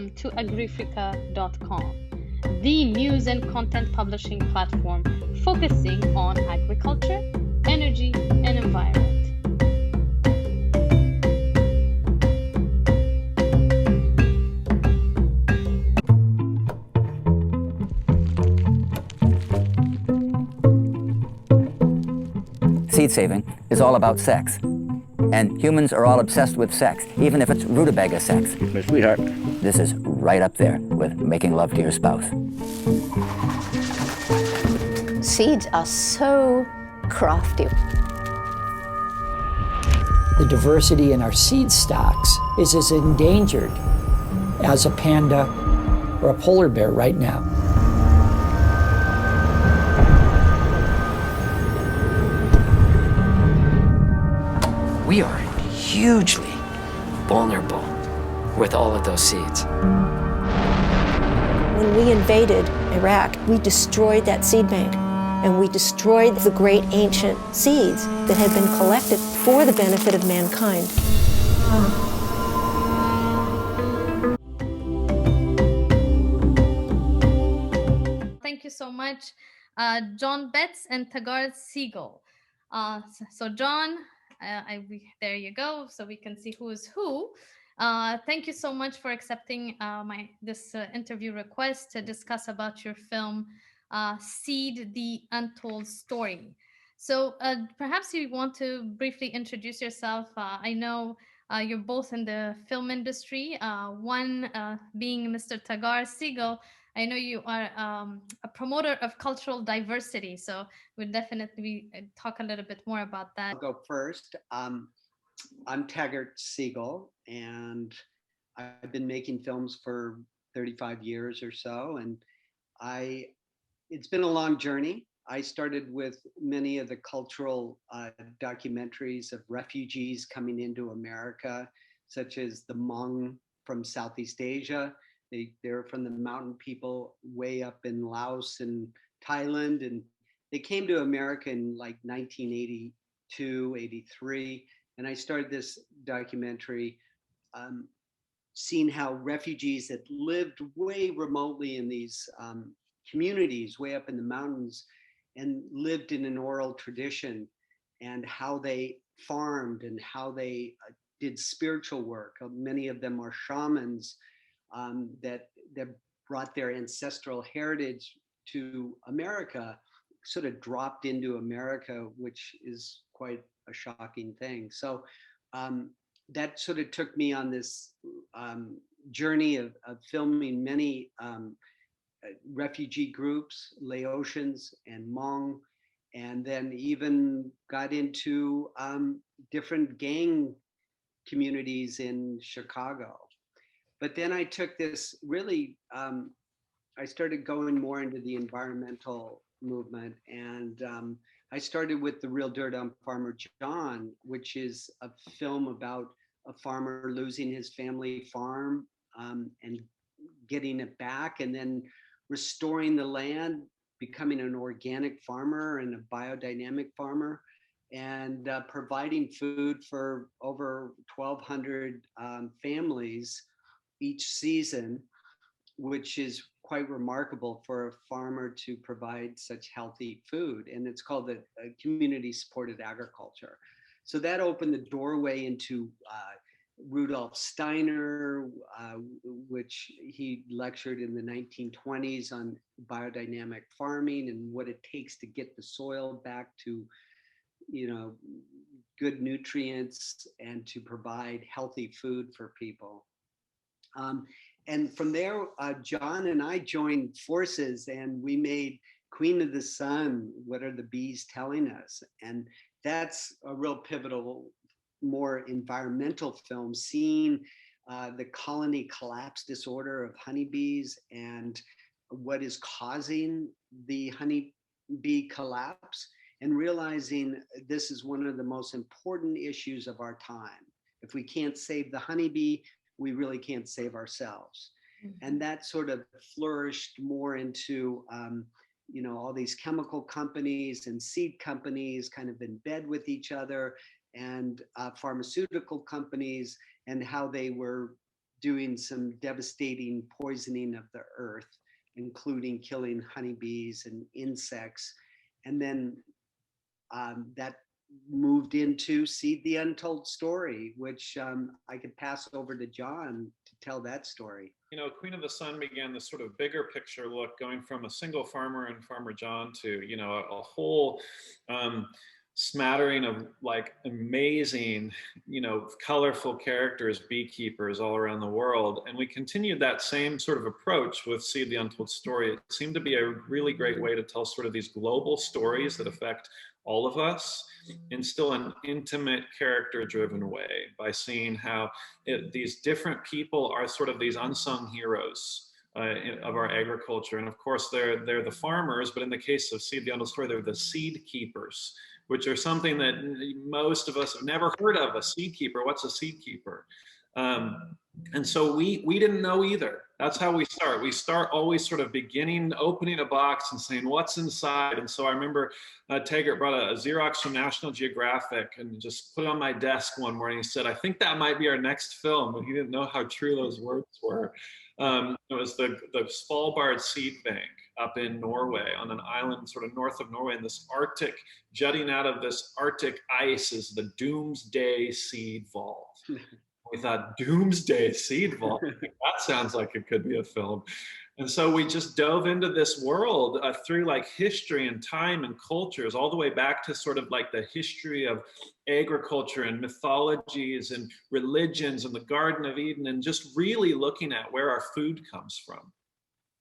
welcome to agrifica.com, the news and content publishing platform focusing on agriculture, energy, and environment. Seed saving is all about sex. And humans are all obsessed with sex, even if it's rutabaga sex. My sweetheart. This is right up there with making love to your spouse. Seeds are so crafty. The diversity in our seed stocks is as endangered as a panda or a polar bear right now. We are hugely vulnerable with all of those seeds. When we invaded Iraq, we destroyed that seed bank, and we destroyed the great ancient seeds that had been collected for the benefit of mankind. Thank you so much, John Betz and Taggart Siegel. So John, there you go, so we can see who is who. Thank you so much for accepting this interview request to discuss about your film, Seed, the Untold Story. So perhaps you want to briefly introduce yourself. I know you're both in the film industry, one being Mr. Taggart Siegel. I know you are a promoter of cultural diversity, so we'll definitely talk a little bit more about that. I'll go first. I'm Taggart Siegel, and I've been making films for 35 years or so, and it's been a long journey. I started with many of the cultural documentaries of refugees coming into America, such as the Hmong from Southeast Asia. They're from the mountain people way up in Laos and Thailand, and they came to America in like 1982, 83. And I started this documentary seeing how refugees that lived way remotely in these communities way up in the mountains and lived in an oral tradition, and how they farmed and how they did spiritual work. Many of them are shamans that brought their ancestral heritage to America, sort of dropped into America, which is quite a shocking thing. So that sort of took me on this journey of filming many refugee groups, Laotians and Hmong, and then even got into different gang communities in Chicago. But then I took this really, I started going more into the environmental movement, and I started with The Real Dirt on Farmer John, which is a film about a farmer losing his family farm and getting it back, and then restoring the land, becoming an organic farmer and a biodynamic farmer, and providing food for over 1,200 families each season, which is quite remarkable for a farmer to provide such healthy food. And it's called the community supported agriculture. So that opened the doorway into Rudolf Steiner, which he lectured in the 1920s on biodynamic farming and what it takes to get the soil back to, good nutrients and to provide healthy food for people. And from there, John and I joined forces, and we made Queen of the Sun, What Are the Bees Telling Us? And that's a real pivotal, more environmental film, seeing the colony collapse disorder of honeybees and what is causing the honeybee collapse, and realizing this is one of the most important issues of our time. If we can't save the honeybee, we really can't save ourselves. Mm-hmm. And that sort of flourished more into, all these chemical companies and seed companies kind of in bed with each other, and pharmaceutical companies, and how they were doing some devastating poisoning of the earth, including killing honeybees and insects. And then that moved into Seed the Untold Story, which I could pass over to John to tell that story. You know, Queen of the Sun began this sort of bigger picture look, going from a single farmer and Farmer John to, you know, a whole smattering of like amazing, you know, colorful characters, beekeepers all around the world. And we continued that same sort of approach with Seed the Untold Story. It seemed to be a really great way to tell sort of these global stories that affect all of us in still an intimate, character-driven way, by seeing how these different people are sort of these unsung heroes of our agriculture. And of course, they're the farmers, but in the case of Seed the Untold Story, they're the seed keepers, which are something that most of us have never heard of. A seed keeper, what's a seed keeper? And so we didn't know either. That's how we start. We start always sort of opening a box and saying, what's inside? And so I remember Taggart brought a Xerox from National Geographic and just put it on my desk one morning. He said, I think that might be our next film. And he didn't know how true those words were. It was the Svalbard Seed Bank up in Norway, on an island sort of north of Norway, and this Arctic, jutting out of this Arctic ice is the Doomsday Seed Vault. We thought, Doomsday Seed Vault, that sounds like it could be a film. And so we just dove into this world through like history and time and cultures, all the way back to sort of like the history of agriculture and mythologies and religions and the Garden of Eden, and just really looking at where our food comes from.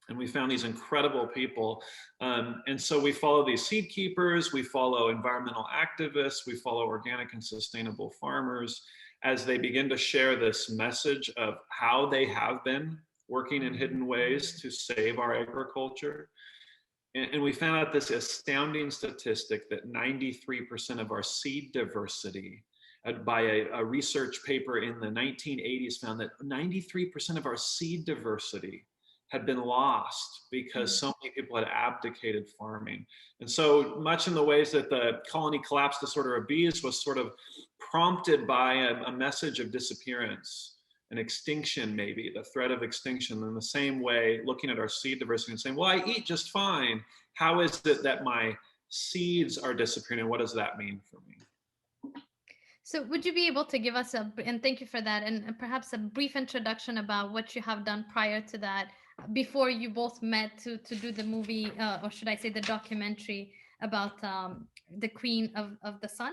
And we found these incredible people. And so we follow these seed keepers, we follow environmental activists, we follow organic and sustainable farmers as they begin to share this message of how they have been working in hidden ways to save our agriculture. And we found out this astounding statistic that 93% of our seed diversity, by a research paper in the 1980s, found that 93% of our seed diversity had been lost because so many people had abdicated farming. And so much in the ways that the colony collapse disorder of bees was sort of prompted by a message of disappearance, an extinction, maybe the threat of extinction. In the same way, looking at our seed diversity and saying, well, I eat just fine. How is it that my seeds are disappearing, and what does that mean for me? So would you be able to give us and thank you for that, and perhaps a brief introduction about what you have done prior to that, before you both met to do the movie, or should I say the documentary about the Queen of the Sun?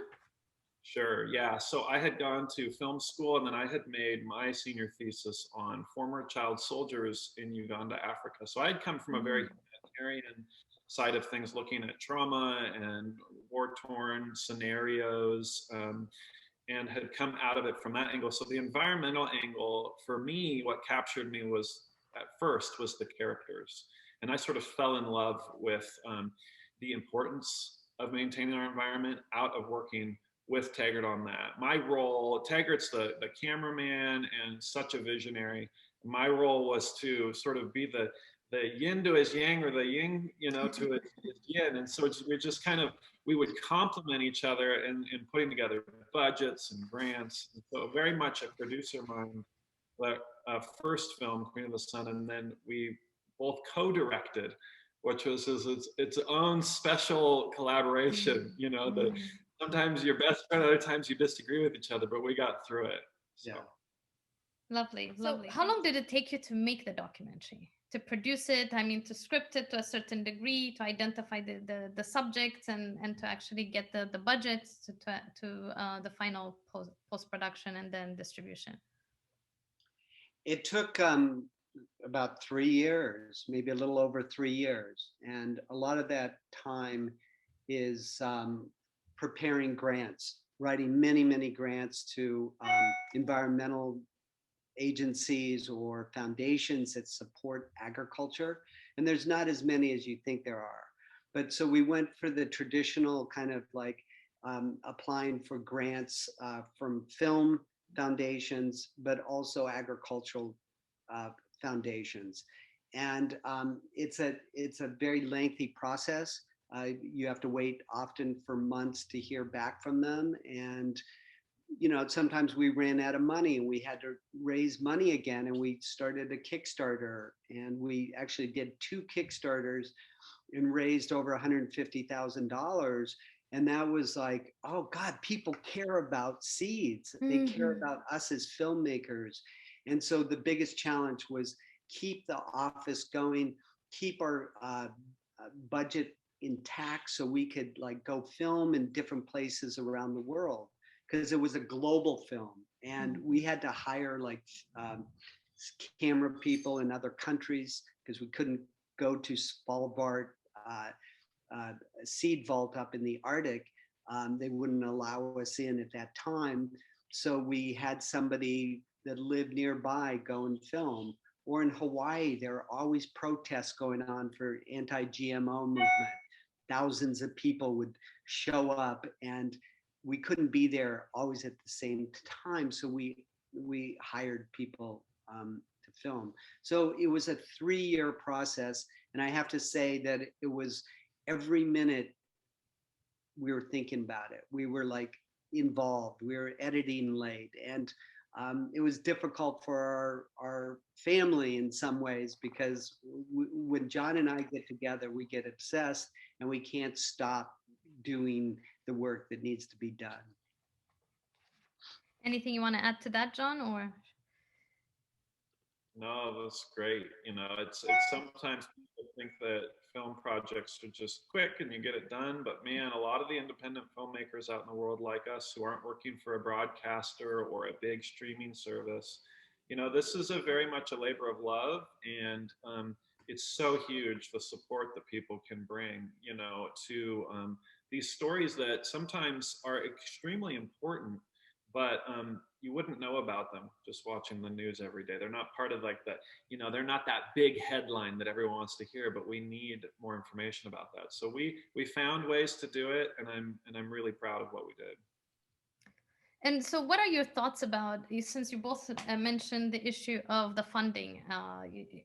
Sure, yeah. So I had gone to film school, and then I had made my senior thesis on former child soldiers in Uganda, Africa. So I had come from a very humanitarian side of things, looking at trauma and war-torn scenarios, and had come out of it from that angle. So the environmental angle, for me, what captured me was, at first, was the characters. And I sort of fell in love with the importance of maintaining our environment out of working with Taggart on that. My role, Taggart's the cameraman and such a visionary. My role was to sort of be the yin to his yang, or the yin, you know, to his yin. And so we would complement each other in putting together budgets and grants. And so very much a producer mind. First film, Queen of the Sun, and then we both co-directed, which was its own special collaboration. You know, sometimes you're best friend, other times you disagree with each other, but we got through it. So. Yeah. Lovely. How long did it take you to make the documentary? To produce it, I mean, to script it to a certain degree, to identify the subjects, and to actually get the budgets to the final post-production and then distribution? It took about 3 years, maybe a little over 3 years. And a lot of that time is preparing grants, writing many, many grants to environmental agencies or foundations that support agriculture. And there's not as many as you think there are. But so we went for the traditional kind of like applying for grants from film foundations, but also agricultural foundations. And it's a very lengthy process. You have to wait often for months to hear back from them. And sometimes we ran out of money and we had to raise money again, and we started a Kickstarter, and we actually did 2 Kickstarters and raised over $150,000. And that was like, oh God, people care about seeds. They care about us as filmmakers. And so the biggest challenge was keep the office going, keep our budget intact so we could like go film in different places around the world, because it was a global film, and we had to hire like camera people in other countries because we couldn't go to Svalbard seed vault up in the Arctic. They wouldn't allow us in at that time. So we had somebody that lived nearby go and film. Or in Hawaii, there are always protests going on for anti-GMO movement. Thousands of people would show up, and we couldn't be there always at the same time. So we hired people to film. So it was a 3-year process. And I have to say that it was every minute we were thinking about it. We were like involved. We were editing late, and it was difficult for our family in some ways, because when John and I get together, we get obsessed and we can't stop doing the work that needs to be done. Anything you want to add to that, John, or? No, that's great. It's sometimes people think that film projects are just quick and you get it done, but man, a lot of the independent filmmakers out in the world like us who aren't working for a broadcaster or a big streaming service, this is a very much a labor of love, and it's so huge the support that people can bring, to these stories that sometimes are extremely important, but you wouldn't know about them just watching the news every day. They're not part of like that, they're not that big headline that everyone wants to hear, but we need more information about that. So we found ways to do it, and I'm really proud of what we did. And so what are your thoughts about, since you both mentioned the issue of the funding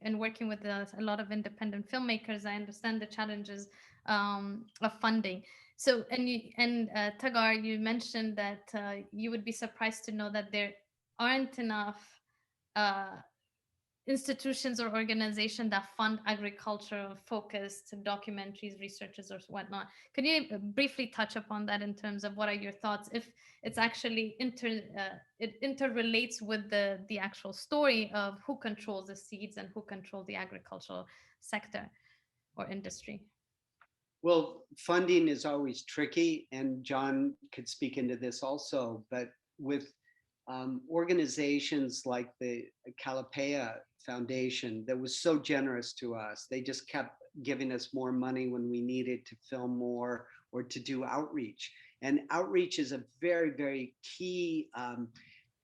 and working with a lot of independent filmmakers, I understand the challenges of funding. So, and Taggart, you mentioned that you would be surprised to know that there aren't enough institutions or organizations that fund agricultural focused documentaries, researchers, or whatnot. Can you briefly touch upon that in terms of what are your thoughts, if it's actually it interrelates with the actual story of who controls the seeds and who controls the agricultural sector or industry? Well, funding is always tricky, and John could speak into this also, but with organizations like the Calipea Foundation that was so generous to us, they just kept giving us more money when we needed to film more or to do outreach. And outreach is a very, very key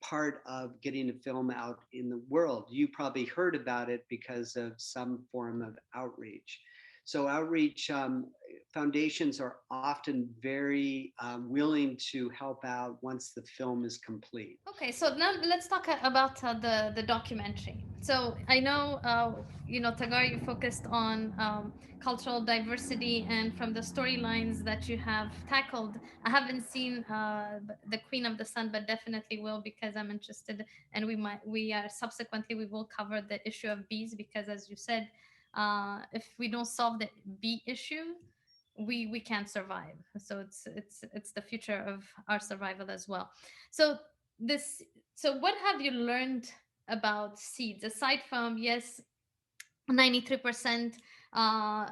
part of getting a film out in the world. You probably heard about it because of some form of outreach. So outreach foundations are often very willing to help out once the film is complete. Okay, so now let's talk about the documentary. So I know, Taggart, you focused on cultural diversity, and from the storylines that you have tackled, I haven't seen the Queen of the Sun, but definitely will, because I'm interested, and we subsequently we will cover the issue of bees, because as you said, if we don't solve the bee issue, we can't survive. So it's the future of our survival as well. So what have you learned about seeds, aside from, yes, 93%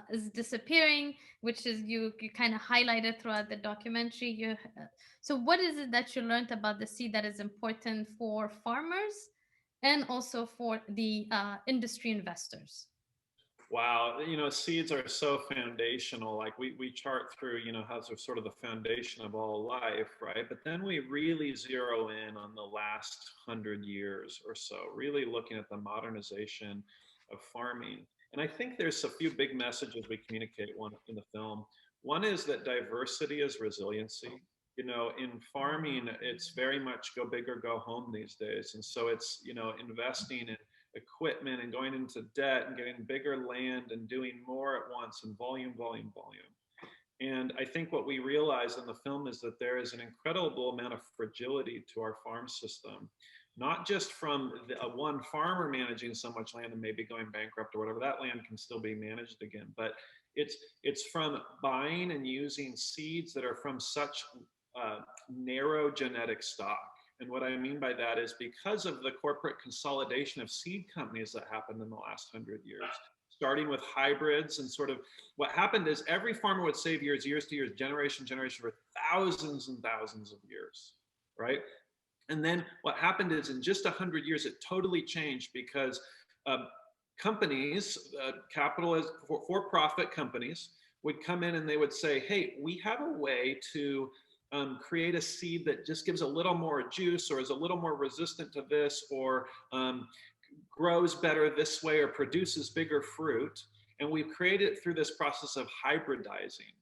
is disappearing, which is you kind of highlighted throughout the documentary. So what is it that you learned about the seed that is important for farmers and also for the industry investors? Wow, seeds are so foundational. Like we chart through, how they're sort of the foundation of all life, right? But then we really zero in on the last 100 years or so, really looking at the modernization of farming. And I think there's a few big messages we communicate in the film. One is that diversity is resiliency. In farming, it's very much go big or go home these days. And so it's, investing in equipment and going into debt and getting bigger land and doing more at once, and volume. And I think what we realize in the film is that there is an incredible amount of fragility to our farm system, not just from one farmer managing so much land and maybe going bankrupt or whatever. That land can still be managed again, but it's from buying and using seeds that are from such narrow genetic stock. And what I mean by that is because of the corporate consolidation of seed companies that happened in the last 100 years, starting with hybrids and sort of what happened is every farmer would save years to years, generation for thousands and thousands of years, right? And then what happened is in just 100 years, it totally changed because companies, capitalist, for-profit companies would come in and they would say, hey, we have a way to create a seed that just gives a little more juice or is a little more resistant to this or grows better this way or produces bigger fruit. And we've created it through this process of hybridizing.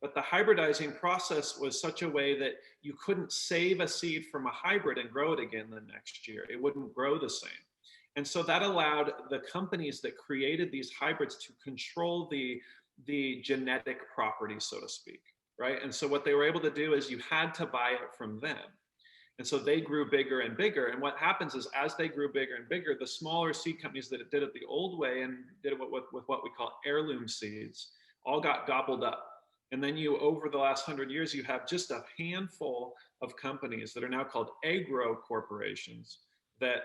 But the hybridizing process was such a way that you couldn't save a seed from a hybrid and grow it again the next year. It wouldn't grow the same. And so that allowed the companies that created these hybrids to control the genetic property, so to speak, right? And so what they were able to do is you had to buy it from them. And so they grew bigger and bigger. And what happens is as they grew bigger and bigger, the smaller seed companies that did it the old way and did it with what we call heirloom seeds all got gobbled up. And then over the last 100 years, you have just a handful of companies that are now called agro corporations that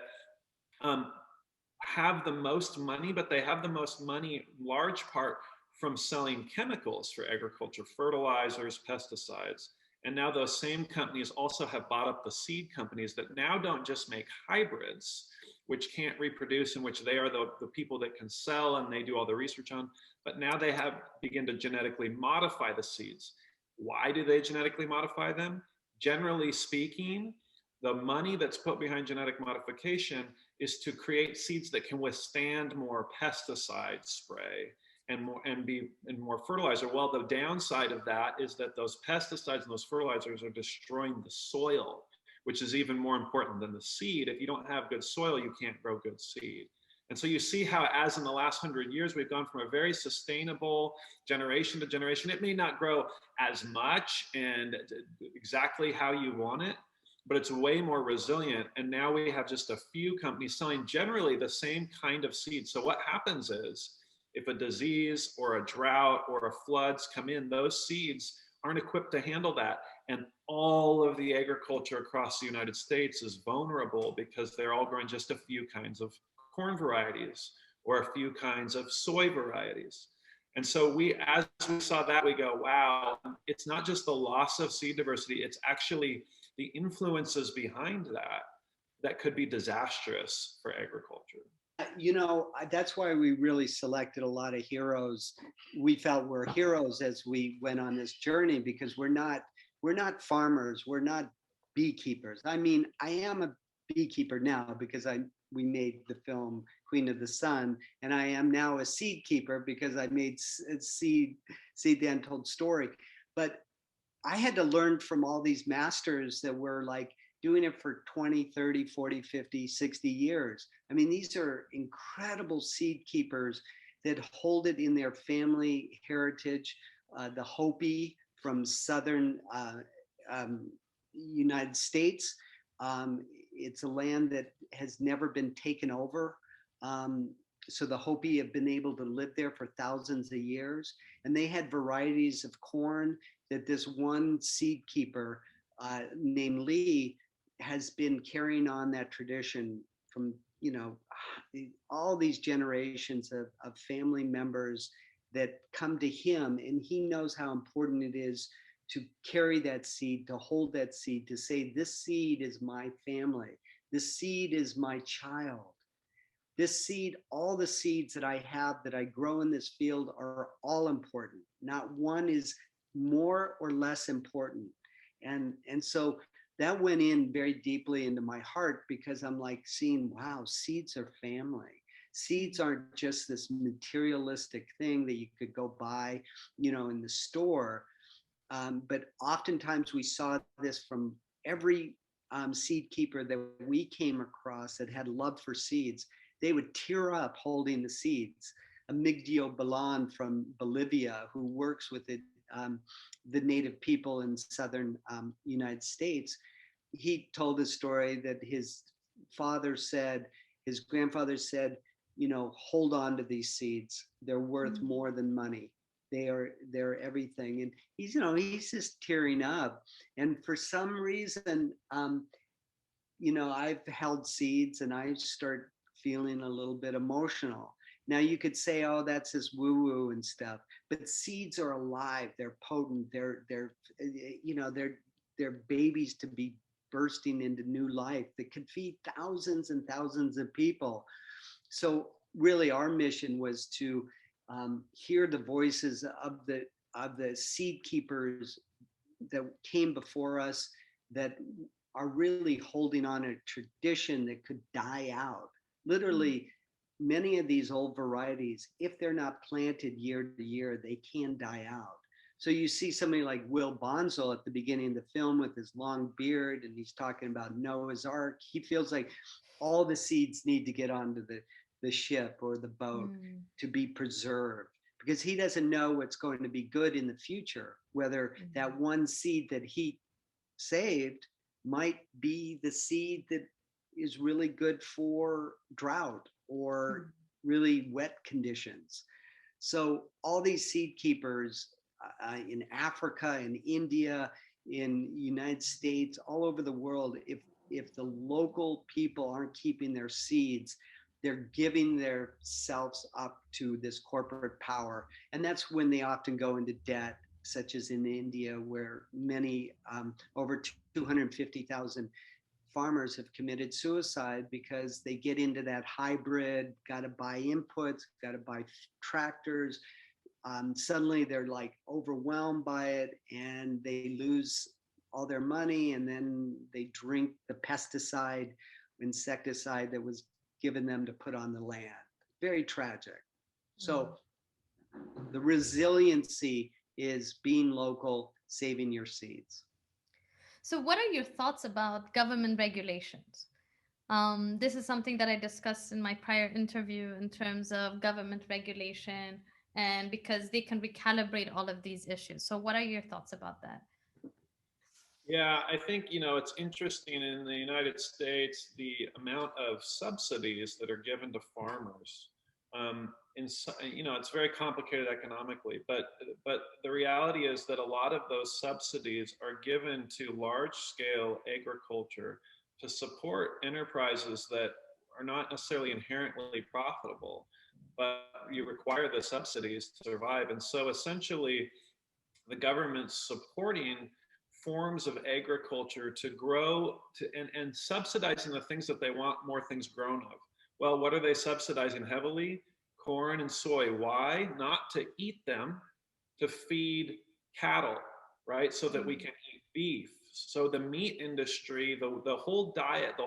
have the most money, but they have the most money in large part from selling chemicals for agriculture, fertilizers, pesticides. And now those same companies also have bought up the seed companies that now don't just make hybrids, which can't reproduce, in which they are the people that can sell and they do all the research on, but now they have begin to genetically modify the seeds. Why do they genetically modify them? Generally speaking, the money that's put behind genetic modification is to create seeds that can withstand more pesticide spray and more fertilizer. Well, the downside of that is that those pesticides and those fertilizers are destroying the soil, which is even more important than the seed. If you don't have good soil, you can't grow good seed. And so you see how, as in the last 100 years, we've gone from a very sustainable generation to generation. It may not grow as much and exactly how you want it, but it's way more resilient. And now we have just a few companies selling generally the same kind of seed. So what happens is, if a disease or a drought or a floods come in, those seeds aren't equipped to handle that. And all of the agriculture across the United States is vulnerable because they're all growing just a few kinds of corn varieties or a few kinds of soy varieties. And so as we saw that, we go, wow, it's not just the loss of seed diversity, it's actually the influences behind that could be disastrous for agriculture. You know, that's why we really selected a lot of heroes. We felt were heroes as we went on this journey, because we're not farmers, we're not beekeepers. I mean, I am a beekeeper now because we made the film Queen of the Sun, and I am now a seed keeper because I made seed the Untold Story. But I had to learn from all these masters that were like doing it for 20, 30, 40, 50, 60 years. I mean, these are incredible seed keepers that hold it in their family heritage. The Hopi from southern United States. It's a land that has never been taken over. So the Hopi have been able to live there for thousands of years. And they had varieties of corn that this one seed keeper named Lee has been carrying on that tradition from, you know, all these generations of family members that come to him, and he knows how important it is to carry that seed, to hold that seed, to say, this seed is my family, this seed is my child. This seed, all the seeds that I have that I grow in this field are all important. Not one is more or less important. And so that went in very deeply into my heart, because I'm like seeing, wow, seeds are family. Seeds aren't just this materialistic thing that you could go buy, you know, in the store. But oftentimes we saw this from every seed keeper that we came across that had love for seeds. They would tear up holding the seeds. Amigdio Balan from Bolivia, who works with the native people in southern United States. He told a story that his grandfather said, hold on to these seeds. They're worth more than money. They're everything. And he's just tearing up. And for some reason, I've held seeds and I start feeling a little bit emotional. Now you could say, oh, that's just woo-woo and stuff, but seeds are alive. They're potent. They're babies to be bursting into new life that could feed thousands and thousands of people. So really our mission was to hear the voices of the seed keepers that came before us, that are really holding on a tradition that could die out. Literally, many of these old varieties, if they're not planted year to year, they can die out. So you see somebody like Will Bonzel at the beginning of the film with his long beard, and he's talking about Noah's Ark. He feels like all the seeds need to get onto the ship or the boat to be preserved, because he doesn't know what's going to be good in the future, whether that one seed that he saved might be the seed that is really good for drought or really wet conditions. So all these seed keepers in Africa, in India, in United States, all over the world, if the local people aren't keeping their seeds, they're giving themselves up to this corporate power. And that's when they often go into debt, such as in India, where many, over 250,000 farmers have committed suicide because they get into that hybrid, got to buy inputs, got to buy tractors. Suddenly they're like overwhelmed by it and they lose all their money, and then they drink the pesticide, insecticide that was given them to put on the land. Very tragic. So the resiliency is being local, saving your seeds. So what are your thoughts about government regulations? This is something that I discussed in my prior interview in terms of government regulation, and because they can recalibrate all of these issues. So what are your thoughts about that? Yeah, I think, it's interesting in the United States, the amount of subsidies that are given to farmers. It's very complicated economically, but the reality is that a lot of those subsidies are given to large-scale agriculture to support enterprises that are not necessarily inherently profitable, but you require the subsidies to survive. And so essentially, the government's supporting forms of agriculture to grow and subsidizing the things that they want more things grown of. Well, what are they subsidizing heavily? Corn and soy. Why? Not to eat them, to feed cattle, right? So that we can eat beef. So the meat industry, the whole diet, the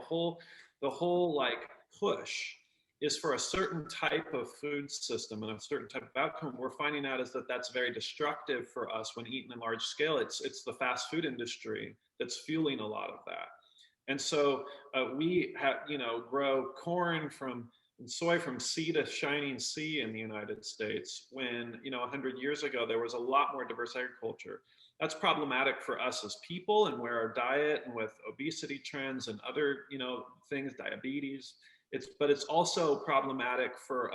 whole like push is for a certain type of food system and a certain type of outcome. We're finding out is that that's very destructive for us when eaten in large scale. It's the fast food industry that's fueling a lot of that. And so we have, grow corn and soy from sea to shining sea in the United States, when, 100 years ago, there was a lot more diverse agriculture. That's problematic for us as people, and where our diet and with obesity trends and other, things, diabetes, but it's also problematic for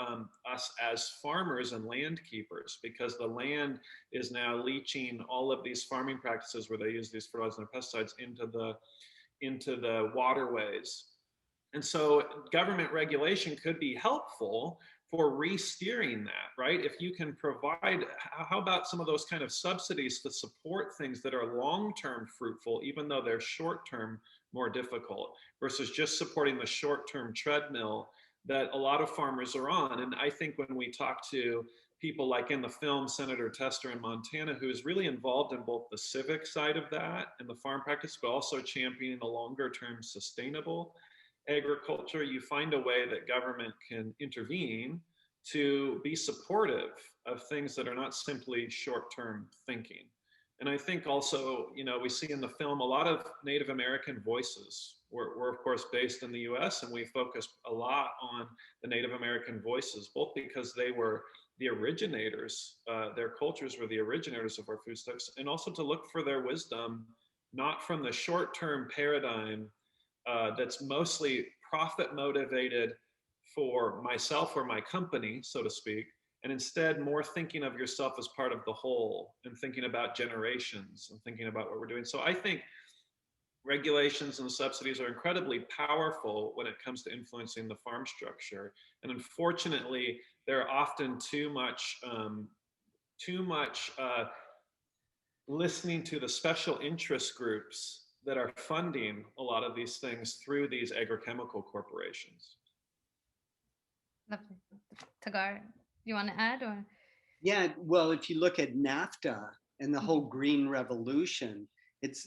us as farmers and land keepers, because the land is now leaching all of these farming practices where they use these fertilizers and pesticides into the waterways. And so government regulation could be helpful for re-steering that, right? If you can provide, how about some of those kind of subsidies to support things that are long-term fruitful, even though they're short-term more difficult, versus just supporting the short-term treadmill that a lot of farmers are on. And I think when we talk to people like in the film, Senator Tester in Montana, who is really involved in both the civic side of that and the farm practice, but also championing the longer-term sustainable agriculture, you find a way that government can intervene to be supportive of things that are not simply short-term thinking. And I think also, we see in the film a lot of Native American voices. We're of course based in the US, and we focus a lot on the Native American voices, both because they were the originators, their cultures were the originators of our foodstuffs, and also to look for their wisdom, not from the short term paradigm that's mostly profit motivated for myself or my company, so to speak, and instead more thinking of yourself as part of the whole and thinking about generations and thinking about what we're doing. So I think regulations and subsidies are incredibly powerful when it comes to influencing the farm structure. And unfortunately, there are often too much listening to the special interest groups that are funding a lot of these things through these agrochemical corporations. Lovely. Tagar, you want to add or? Yeah, well, if you look at NAFTA and the whole green revolution, it's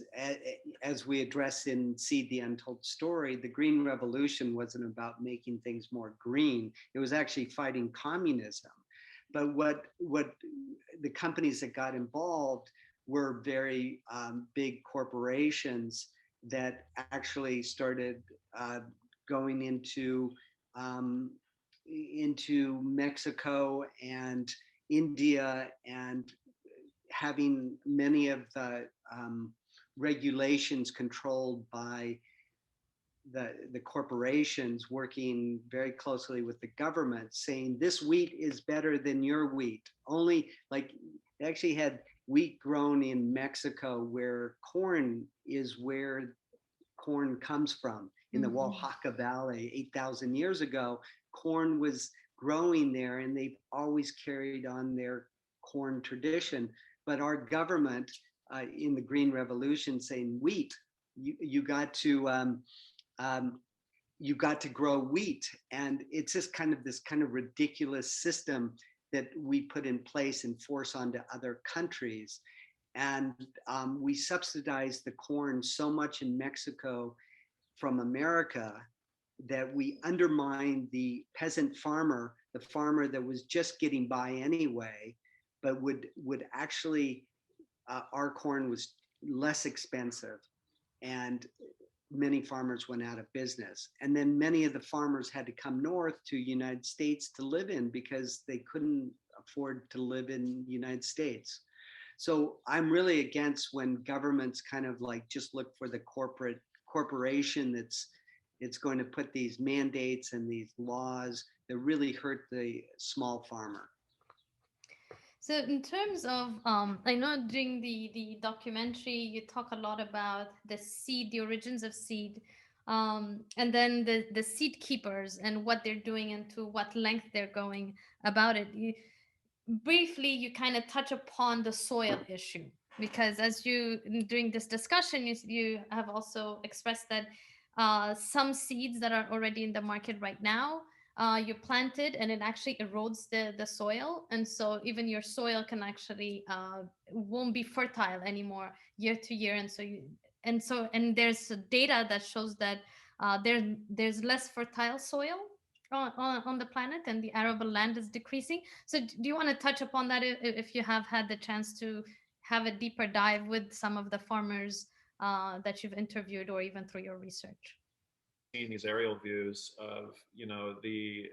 as we address in Seed the Untold Story, the green revolution wasn't about making things more green. It was actually fighting communism. But what the companies that got involved were very big corporations that actually started going um, into Mexico and India, and having many of the regulations controlled by the corporations, working very closely with the government, saying this wheat is better than your wheat. Only, like, they actually had wheat grown in Mexico, where corn is where corn comes from, in the Oaxaca Valley. 8,000 years ago, corn was growing there, and they've always carried on their corn tradition. But our government in the Green Revolution saying, wheat, you got to grow wheat. And it's just this kind of ridiculous system that we put in place and force onto other countries. And we subsidize the corn so much in Mexico from America that we undermine the peasant farmer, the farmer that was just getting by anyway, but would actually, our corn was less expensive, and many farmers went out of business. And then many of the farmers had to come north to United States to live in, because they couldn't afford to live in the United States. So I'm really against when governments kind of like just look for the corporation it's going to put these mandates and these laws that really hurt the small farmer. So in terms of, I know during the documentary, you talk a lot about the seed, the origins of seed, and then the seed keepers and what they're doing and to what length they're going about it. Briefly, you kind of touch upon the soil issue, because as you, during this discussion, you have also expressed that some seeds that are already in the market right now, you planted and it actually erodes the soil, and so even your soil can actually won't be fertile anymore year to year, and there's data that shows that there's less fertile soil on the planet, and the arable land is decreasing. So do you want to touch upon that, if you have had the chance to have a deeper dive with some of the farmers that you've interviewed, or even through your research? Seeing these aerial views of the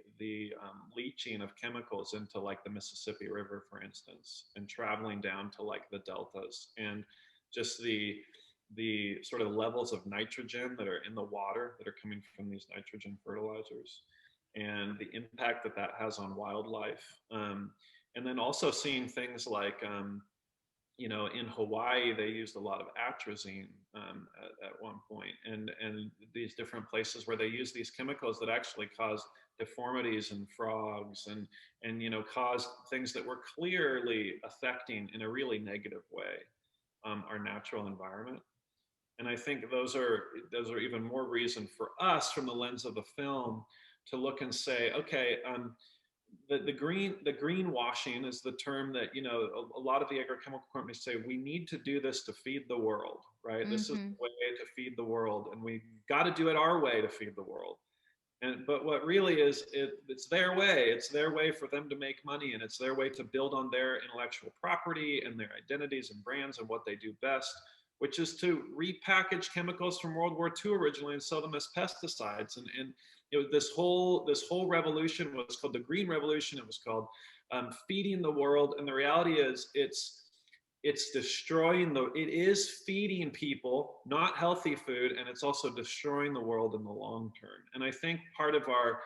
leaching of chemicals into like the Mississippi River, for instance, and traveling down to like the deltas, and just the sort of levels of nitrogen that are in the water that are coming from these nitrogen fertilizers, and the impact that has on wildlife. And then also seeing things like, in Hawaii, they used a lot of atrazine at one point, and these different places where they use these chemicals that actually cause deformities in frogs, and cause things that were clearly affecting in a really negative way our natural environment. And I think those are even more reason for us, from the lens of the film, to look and say, okay, the greenwashing is the term that a lot of the agrochemical companies say, we need to do this to feed the world, right? This is the way to feed the world, and we got to do it our way to feed the world. But what really is, it's their way. It's their way for them to make money, and it's their way to build on their intellectual property and their identities and brands and what they do best, which is to repackage chemicals from World War II originally and sell them as pesticides. And this whole revolution was called the Green Revolution. It was called feeding the world. And the reality is, it's destroying it is feeding people not healthy food, and it's also destroying the world in the long term. And I think part of our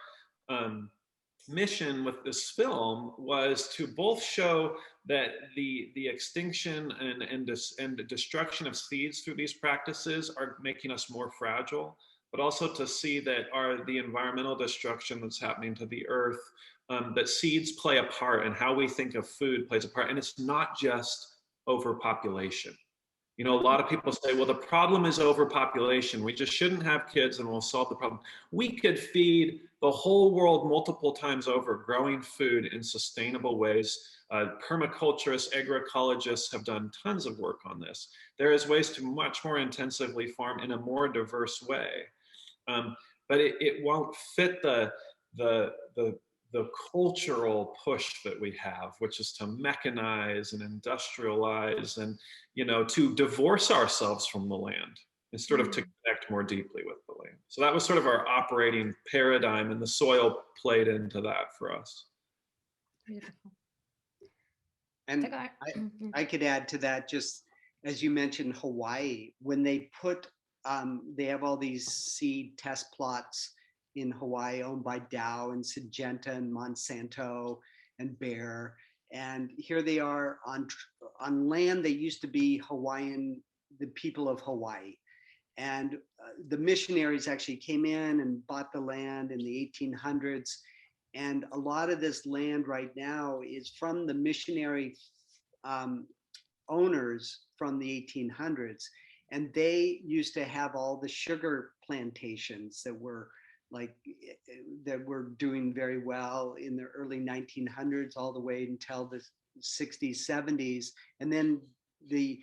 mission with this film was to both show that the extinction and the destruction of seeds through these practices are making us more fragile, but also to see that the environmental destruction that's happening to the earth, that seeds play a part, and how we think of food plays a part. And it's not just overpopulation. A lot of people say, well, the problem is overpopulation. We just shouldn't have kids and we'll solve the problem. We could feed the whole world multiple times over, growing food in sustainable ways. Permaculturists, agroecologists have done tons of work on this. There is ways to much more intensively farm in a more diverse way. But it won't fit the cultural push that we have, which is to mechanize and industrialize and, to divorce ourselves from the land instead of to connect more deeply with the land. So that was sort of our operating paradigm, and the soil played into that for us. Beautiful. And I could add to that, just as you mentioned, Hawaii, when they they have all these seed test plots in Hawaii owned by Dow and Syngenta and Monsanto and Bayer. And here they are on land that used to be Hawaiian, the people of Hawaii. And the missionaries actually came in and bought the land in the 1800s. And a lot of this land right now is from the missionary owners from the 1800s. And they used to have all the sugar plantations that were doing very well in the early 1900s, all the way until the 60s, 70s. And then the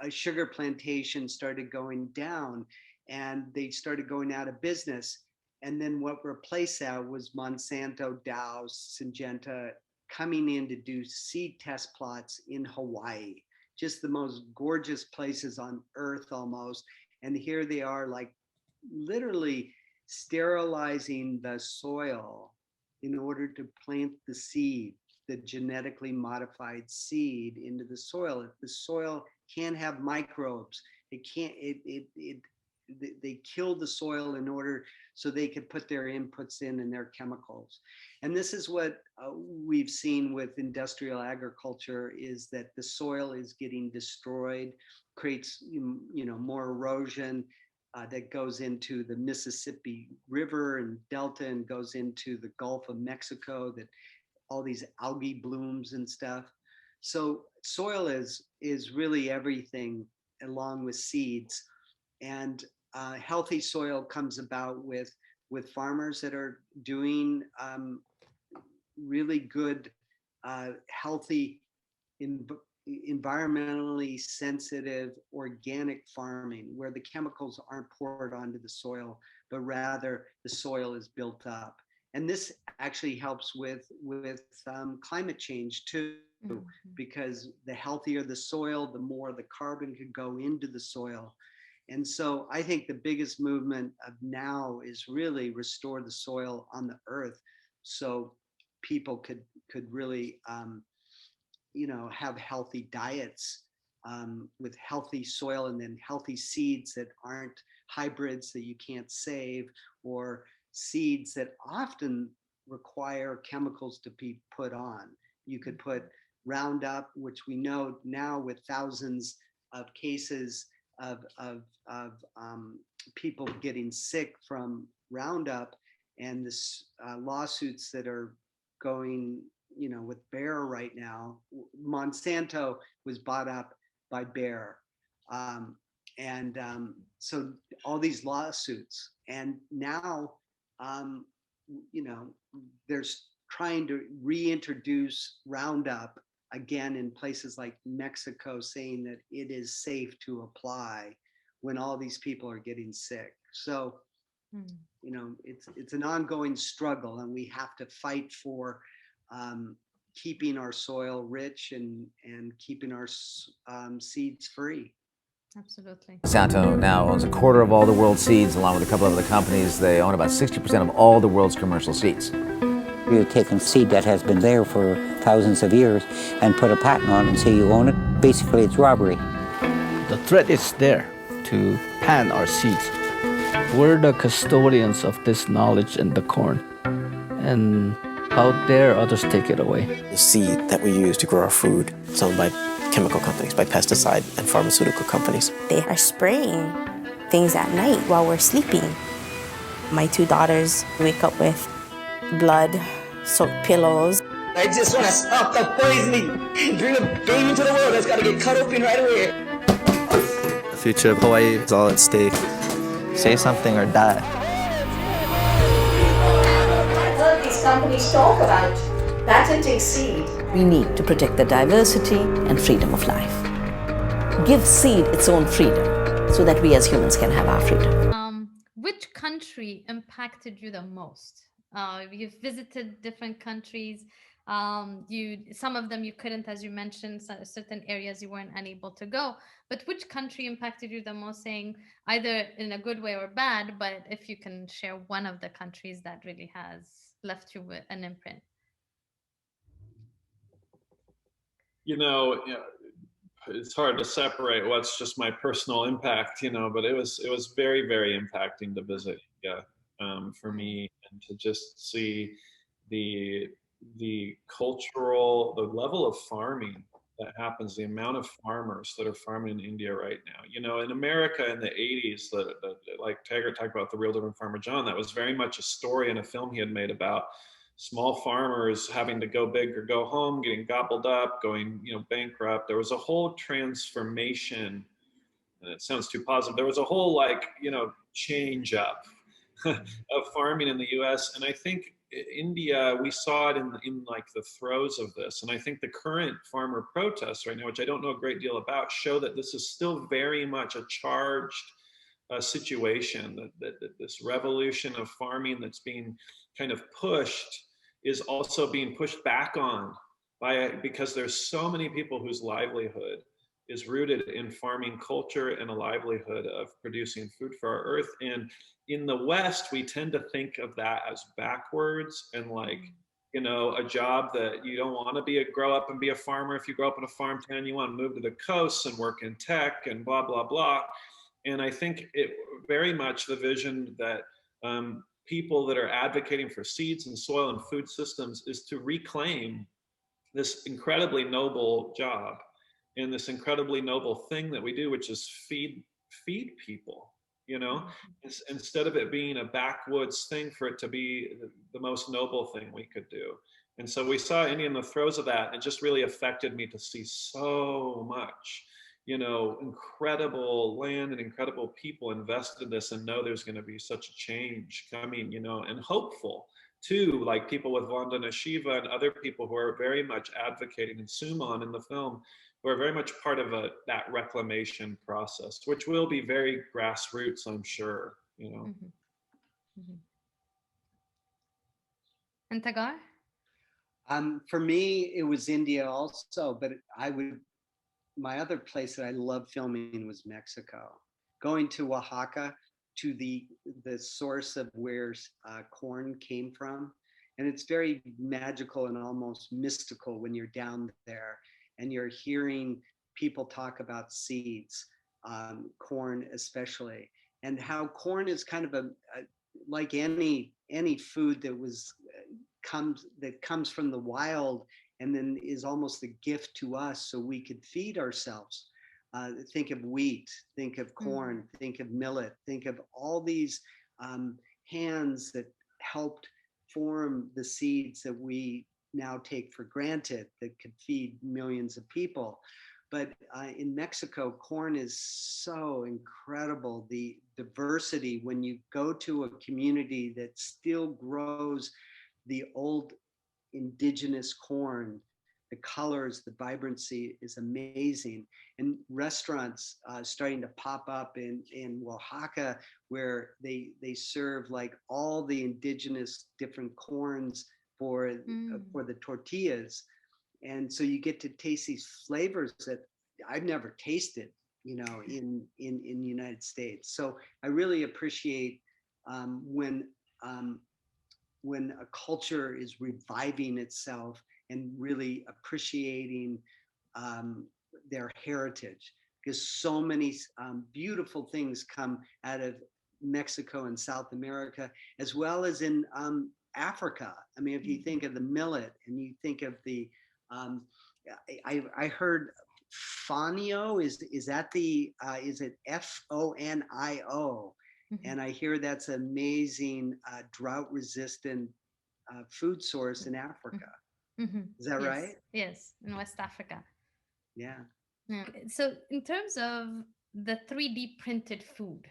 sugar plantations started going down and they started going out of business. And then what replaced that was Monsanto, Dow, Syngenta coming in to do seed test plots in Hawaii, just the most gorgeous places on earth almost. And here they are, like literally sterilizing the soil in order to plant the seed, the genetically modified seed, into the soil. If the soil can't have microbes, they killed the soil in order so they could put their inputs in and their chemicals. And this is what we've seen with industrial agriculture, is that the soil is getting destroyed, creates more erosion that goes into the Mississippi River and Delta and goes into the Gulf of Mexico, that all these algae blooms and stuff. So soil is really everything, along with seeds. And healthy soil comes about with farmers that are doing really good, healthy, environmentally sensitive organic farming, where the chemicals aren't poured onto the soil, but rather the soil is built up. And this actually helps with climate change too, because the healthier the soil, the more the carbon could go into the soil. And so I think the biggest movement of now is really restore the soil on the earth, so people could really have healthy diets with healthy soil, and then healthy seeds that aren't hybrids that you can't save, or seeds that often require chemicals to be put on. You could put Roundup, which we know now with thousands of cases of people getting sick from Roundup, and this lawsuits that are going with Bayer right now. Monsanto was bought up by Bayer. So all these lawsuits, and now, they're trying to reintroduce Roundup again in places like Mexico, saying that it is safe to apply when all these people are getting sick. So You know, it's an ongoing struggle, and we have to fight for keeping our soil rich and keeping our seeds free. Absolutely. Monsanto now owns a quarter of all the world's seeds, along with a couple of other companies. They own about 60% of all the world's commercial seeds. You've taken seed that has been there for thousands of years and put a patent on it and say you own it. Basically, it's robbery. The threat is there to patent our seeds. We're the custodians of this knowledge and the corn. And how dare others take it away? The seed that we use to grow our food is owned by chemical companies, by pesticide and pharmaceutical companies. They are spraying things at night while we're sleeping. My two daughters wake up with blood-soaked pillows. I just want to stop the poisoning. Bring a baby into the world that's got to get cut open right away. The future of Hawaii is all at stake. Say something or die. What these companies talk about patenting seed. We need to protect the diversity and freedom of life. Give seed its own freedom so that we as humans can have our freedom. Which country impacted you the most? You've visited different countries. Some of them you couldn't, as you mentioned, certain areas you weren't unable to go. But which country impacted you the most, saying either in a good way or bad, but if you can share one of the countries that really has left you with an imprint? You know, it's hard to separate what's just my personal impact, you know, but it was very, very impacting to visit India for me, and to just see the level of farming that happens, the amount of farmers that are farming in India right now. You know, in America in the 80s, like Taggart talked about, the Real Different Farmer John, that was very much a story and a film he had made about small farmers having to go big or go home, getting gobbled up, going, you know, bankrupt. There was a whole transformation, and it sounds too positive. There was a whole, like, you know, change up of farming in the US. And I think India, we saw it in like the throes of this. And I think the current farmer protests right now, which I don't know a great deal about, show that this is still very much a charged situation, that this revolution of farming that's being kind of pushed is also being pushed back on because there's so many people whose livelihood is rooted in farming culture and a livelihood of producing food for our earth. And in the West, we tend to think of that as backwards and like, you know, a job that you don't want to grow up and be a farmer. If you grow up in a farm town, you want to move to the coast and work in tech and blah, blah, blah. And I think it very much the vision that people that are advocating for seeds and soil and food systems is to reclaim this incredibly noble job and this incredibly noble thing that we do, which is feed people, you know, instead of it being a backwoods thing, for it to be the most noble thing we could do. And so we saw India in the throes of that, and it just really affected me to see so much, you know, incredible land and incredible people invested in this, and know there's going to be such a change coming, you know, and hopeful too, like people with Vandana Shiva and other people who are very much advocating, and Suman in the film, who are very much part of that reclamation process, which will be very grassroots, I'm sure, you know. And Tagar? For me, it was India also, but my other place that I loved filming was Mexico. Going to Oaxaca, to the source of where corn came from. And it's very magical and almost mystical when you're down there and you're hearing people talk about seeds, corn especially, and how corn is kind of like any food that comes from the wild and then is almost a gift to us so we could feed ourselves. Think of wheat, think of corn, think of millet, think of all these hands that helped form the seeds that we now take for granted that could feed millions of people. But in Mexico, corn is so incredible. The diversity, when you go to a community that still grows the old indigenous corn, the colors, the vibrancy is amazing. And restaurants starting to pop up in Oaxaca, where they serve like all the indigenous different corns for the tortillas. And so you get to taste these flavors that I've never tasted, you know, in the United States. So I really appreciate when a culture is reviving itself and really appreciating their heritage, because so many beautiful things come out of Mexico and South America, as well as in Africa. I mean, if you think of the millet and you think of the, I heard fonio, is that the, is it FONIO? And I hear that's an amazing drought-resistant food source in Africa. Is that right? Yes, in West Africa. Yeah. So in terms of the 3D printed food,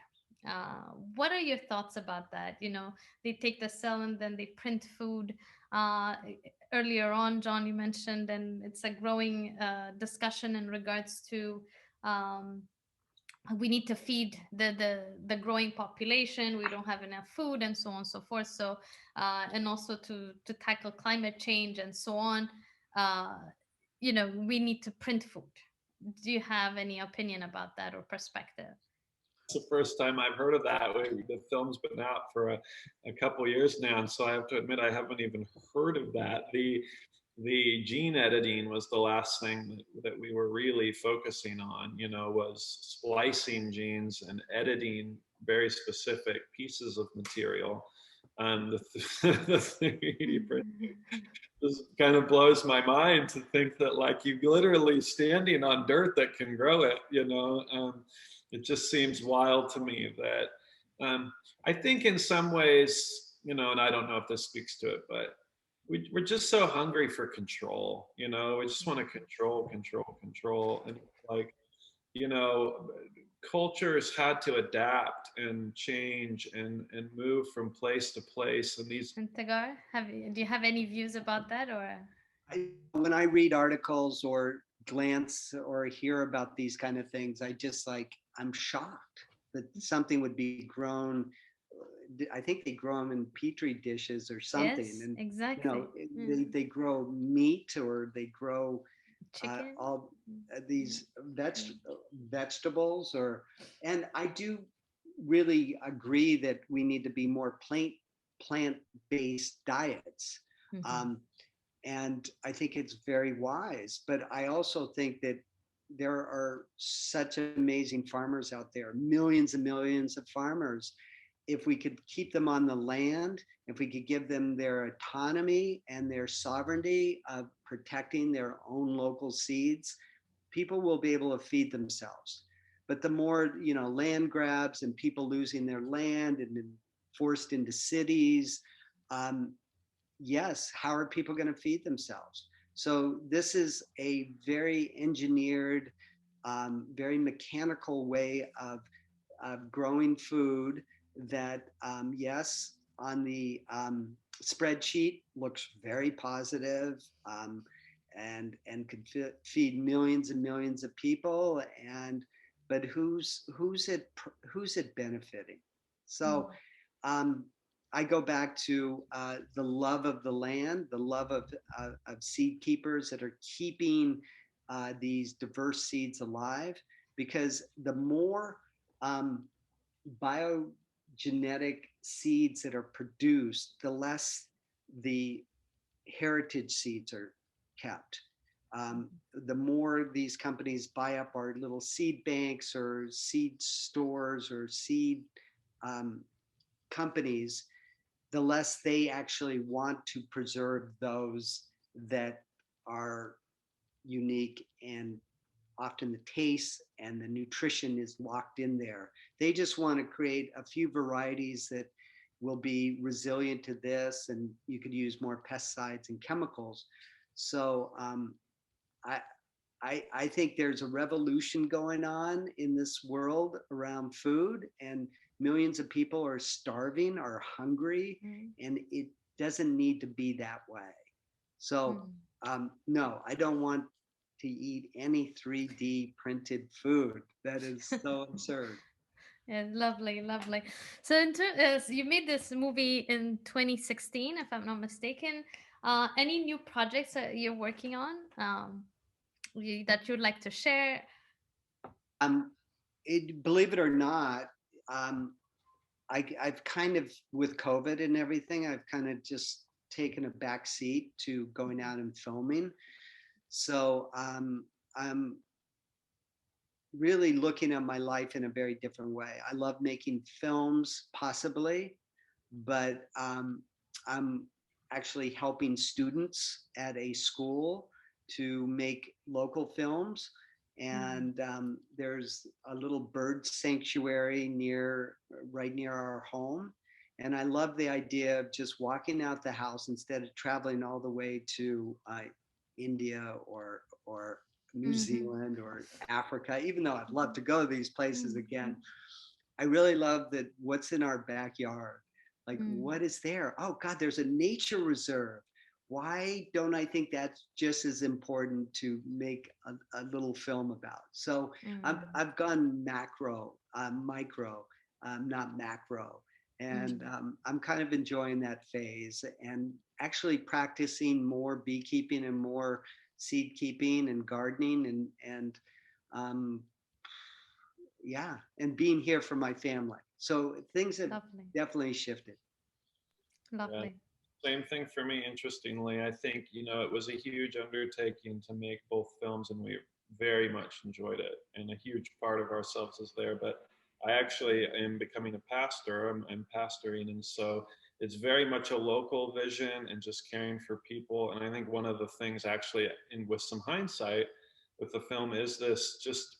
what are your thoughts about that? You know, they take the cell and then they print food. Earlier on, John, you mentioned, and it's a growing discussion in regards to we need to feed the growing population. We don't have enough food, and so on and so forth. So and also to tackle climate change and so on, you know, we need to print food. Do you have any opinion about that or perspective? It's the first time I've heard of that. The film's been out for a couple of years now, and so I have to admit I haven't even heard of that. The gene editing was the last thing that we were really focusing on, you know, was splicing genes and editing very specific pieces of material. The 3D printing just kind of blows my mind to think that, like, you're literally standing on dirt that can grow it, you know. It just seems wild to me that I think in some ways, you know, and I don't know if this speaks to it, but we're just so hungry for control, you know. We just want to control. And like, you know, cultures had to adapt and change and move from place to place. And these. And Taggart, do you have any views about that, or? When I read articles or glance or hear about these kind of things, I just like, I'm shocked that something would be grown. I think they grow them in petri dishes or something. Yes, and exactly. you know, they grow meat, or they grow all these vegetables, and I do really agree that we need to be more plant-based diets. And I think it's very wise, but I also think that there are such amazing farmers out there, millions and millions of farmers. If we could keep them on the land, if we could give them their autonomy and their sovereignty of protecting their own local seeds, people will be able to feed themselves. But the more, you know, land grabs and people losing their land and then forced into cities, yes, how are people going to feed themselves? So this is a very engineered, very mechanical way of growing food that, yes, on the spreadsheet looks very positive, and could feed millions and millions of people. But who's it benefiting? So I go back to the love of the land, the love of seed keepers that are keeping these diverse seeds alive, because the more biogenetic seeds that are produced, the less the heritage seeds are kept. The more these companies buy up our little seed banks or seed stores or seed companies, the less they actually want to preserve those that are unique, and often the taste and the nutrition is locked in there. They just want to create a few varieties that will be resilient to this, and you could use more pesticides and chemicals. So I think there's a revolution going on in this world around food, and millions of people are starving, are hungry, and it doesn't need to be that way. So No, I don't want to eat any 3D printed food. That is so absurd. Yeah, lovely, lovely. So, you made this movie in 2016, if I'm not mistaken. Any new projects that you're working on that you'd like to share? Believe it or not, I've kind of, with COVID and everything, I've kind of just taken a back seat to going out and filming. So I'm really looking at my life in a very different way. I love making films, possibly, but I'm actually helping students at a school to make local films. And there's a little bird sanctuary right near our home. And I love the idea of just walking out the house instead of traveling all the way to India or New Zealand or Africa, even though I'd love to go to these places again. I really love that what's in our backyard. Like, what is there? Oh God, there's a nature reserve. Why don't I think that's just as important to make a little film about? So I've gone macro, micro, not macro. And I'm kind of enjoying that phase and actually practicing more beekeeping and more seed keeping and gardening and yeah, and being here for my family. So things have definitely shifted. Lovely. Same thing for me, interestingly. I think, it was a huge undertaking to make both films, and we very much enjoyed it. And a huge part of ourselves is there. But I actually am becoming a pastor. I'm pastoring. And so it's very much a local vision and just caring for people. And I think one of the things, actually, with some hindsight with the film, is this just,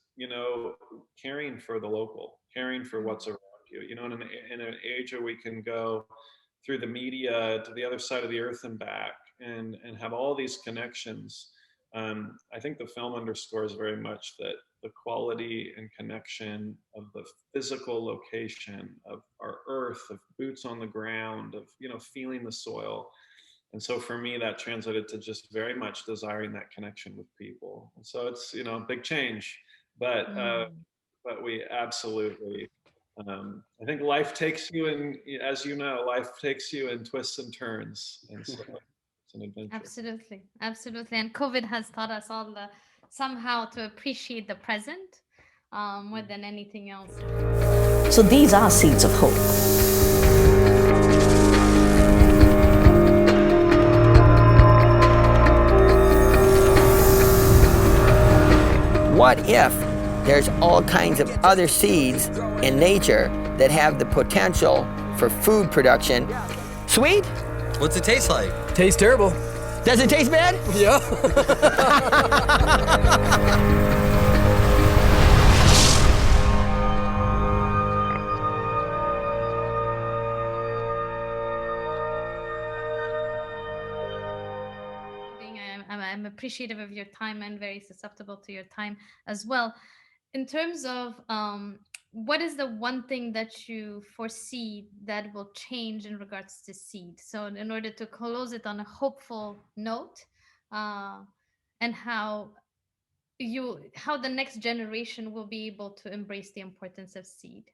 caring for the local, caring for what's around you. In an age where we can go through the media to the other side of the earth and back and have all these connections. I think the film underscores very much that the quality and connection of the physical location of our earth, of boots on the ground, of, feeling the soil. And so for me, that translated to just very much desiring that connection with people. And so it's, big change, but we absolutely, I think life takes you in, as you know, life takes you in twists and turns. And so it's an adventure. Absolutely. Absolutely. And COVID has taught us all somehow to appreciate the present more than anything else. So these are seeds of hope. What if there's all kinds of other seeds in nature that have the potential for food production? Sweet? What's it taste like? Tastes terrible. Does it taste bad? Yeah. I'm appreciative of your time and very susceptible to your time as well. In terms of what is the one thing that you foresee that will change in regards to seed? So in order to close it on a hopeful note, and how the next generation will be able to embrace the importance of seed.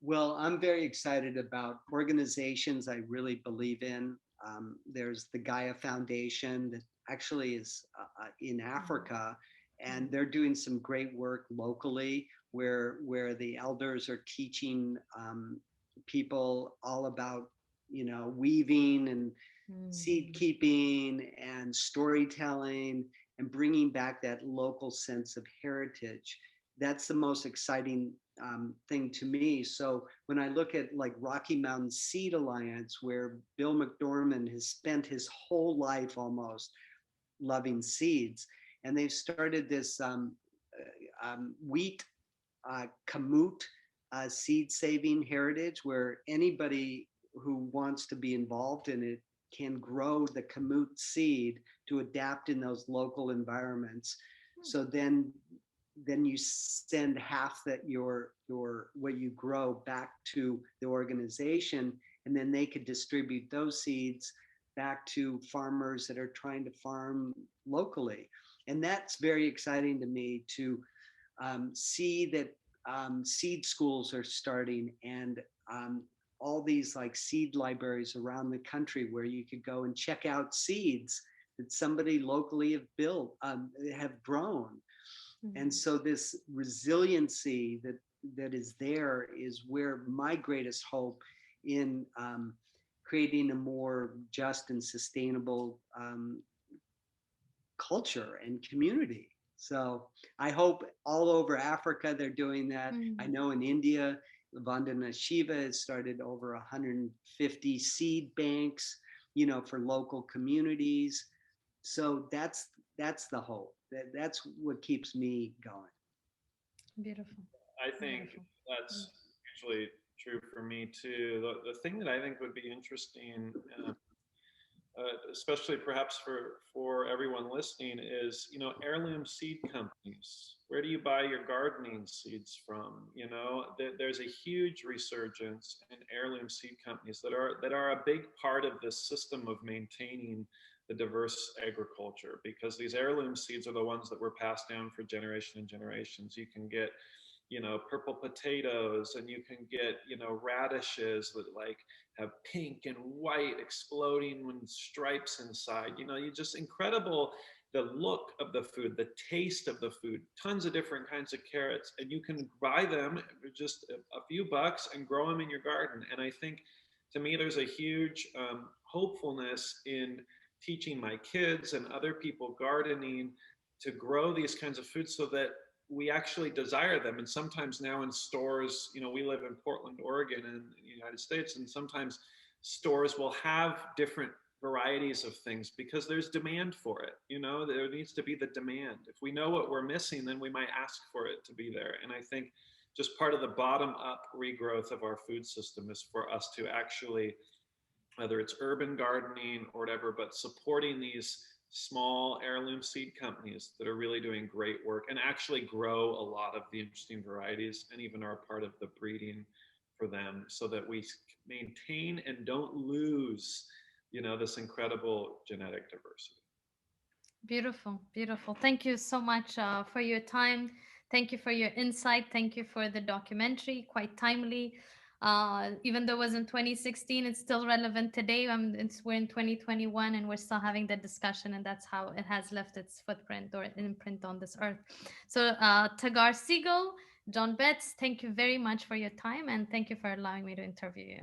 Well, I'm very excited about organizations I really believe in. There's the Gaia Foundation that actually is in Africa, and they're doing some great work locally where the elders are teaching people all about, weaving and seed keeping and storytelling and bringing back that local sense of heritage. That's the most exciting thing to me. So when I look at like Rocky Mountain Seed Alliance, where Bill McDormand has spent his whole life almost loving seeds, and they've started this wheat kamut seed saving heritage, where anybody who wants to be involved in it can grow the kamut seed to adapt in those local environments. So then you send half that your what you grow back to the organization, and then they could distribute those seeds back to farmers that are trying to farm locally. And that's very exciting to me to see that seed schools are starting, and all these like seed libraries around the country where you could go and check out seeds that somebody locally have built, have grown. And so this resiliency that is there is where my greatest hope in creating a more just and sustainable culture and community. So I hope all over Africa they're doing that. I know in India, Vandana Shiva has started over 150 seed banks, you know, for local communities. So that's the hope. That's what keeps me going. Beautiful. I think that's usually true for me too. The thing that I think would be interesting, especially perhaps for everyone listening, is, you know, heirloom seed companies. Where do you buy your gardening seeds from? You know, there's a huge resurgence in heirloom seed companies that are a big part of this system of maintaining the diverse agriculture, because these heirloom seeds are the ones that were passed down for generation and generations. You can get, you know, purple potatoes, and you can get, you know, radishes that like have pink and white exploding with stripes inside. You know, you just incredible, the look of the food, the taste of the food, tons of different kinds of carrots, and you can buy them for just a few bucks and grow them in your garden. And I think, to me, there's a huge hopefulness in teaching my kids and other people gardening to grow these kinds of foods so that we actually desire them. And sometimes now in stores, you know, we live in Portland, Oregon in the United States, and sometimes stores will have different varieties of things because there's demand for it. You know, there needs to be the demand. If we know what we're missing, then we might ask for it to be there. And I think just part of the bottom up regrowth of our food system is for us to actually, whether it's urban gardening or whatever, but supporting these small heirloom seed companies that are really doing great work and actually grow a lot of the interesting varieties and even are part of the breeding for them, so that we maintain and don't lose, you know, this incredible genetic diversity. Beautiful, beautiful. Thank you so much for your time. Thank you for your insight. Thank you for the documentary, quite timely. Even though it was in 2016, it's still relevant today. We're in 2021 and we're still having the discussion, and that's how it has left its footprint or imprint on this earth. So Taggart Siegel, John Betz, thank you very much for your time, and thank you for allowing me to interview you,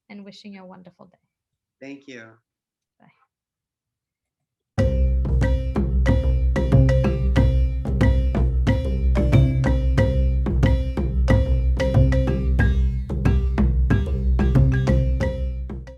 and wishing you a wonderful day. Thank you.